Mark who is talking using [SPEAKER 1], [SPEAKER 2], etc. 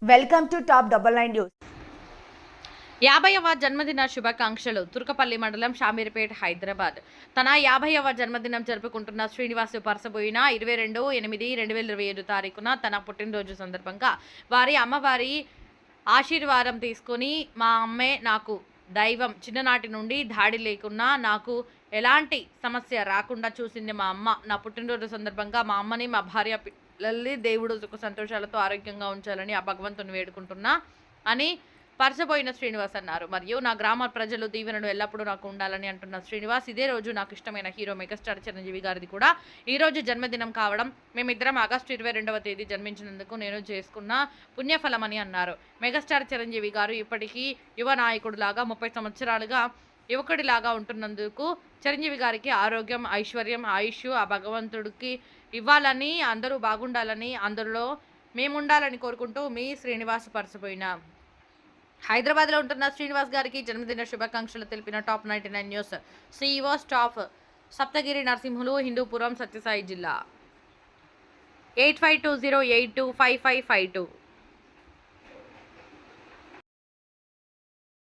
[SPEAKER 1] Welcome to top 99 news.
[SPEAKER 2] 50వ జన్మదిన శుభాకాంక్షలు. తుర్కపల్లి మండలం షామీర్పేట్, హైదరాబాద్. తన 50వ జన్మదినం జరుపుకుంటున్న శ్రీనివాస్ పరసబోయిన 22/8/2027 తారీఖున తన పుట్టినరోజు సందర్భంగా వారి అమ్మవారి ఆశీర్వాదం తీసుకొని, మా అమ్మే నాకు దైవం, చిన్ననాటి నుండి దాడి లేకున్నా నాకు ఎలాంటి సమస్య రాకుండా చూసింది మా అమ్మ. నా పుట్టినరోజు సందర్భంగా మా అమ్మని, మా భార్య పిల్లల్ని దేవుడు సుఖ సంతోషాలతో ఆరోగ్యంగా ఉంచాలని ఆ భగవంతుని వేడుకుంటున్నా అని పరసబోయిన శ్రీనివాస్ అన్నారు. మరియు నా గ్రామ ప్రజలు దీవెనలు ఎల్లప్పుడూ నాకు ఉండాలని అంటున్న శ్రీనివాస్, ఇదే రోజు నాకు ఇష్టమైన హీరో మెగాస్టార్ చిరంజీవి గారిది కూడా ఈ రోజు జన్మదినం కావడం, మేమిద్దరం ఆగస్టు 22వ తేదీ జన్మించినందుకు నేను చేసుకున్న పుణ్యఫలమని అన్నారు. మెగాస్టార్ చిరంజీవి గారు ఇప్పటికీ యువ నాయకుడిలాగా 30 సంవత్సరాలుగా యువకుడిలాగా ఉంటున్నందుకు చిరంజీవి గారికి ఆరోగ్యం, ఐశ్వర్యం, ఆయుష్ ఆ భగవంతుడికి ఇవ్వాలని, అందరూ బాగుండాలని, అందులో మేముండాలని కోరుకుంటూ మీ శ్రీనివాస్ పరసబోయిన. హైదరాబాద్లో ఉంటున్న శ్రీనివాస్ గారికి జన్మదిన శుభాకాంక్షలు తెలిపిన top 99 news CEO staff Saptagiri Narasimhulu, Hindupuram, Satyasai జిల్లా. 8520825552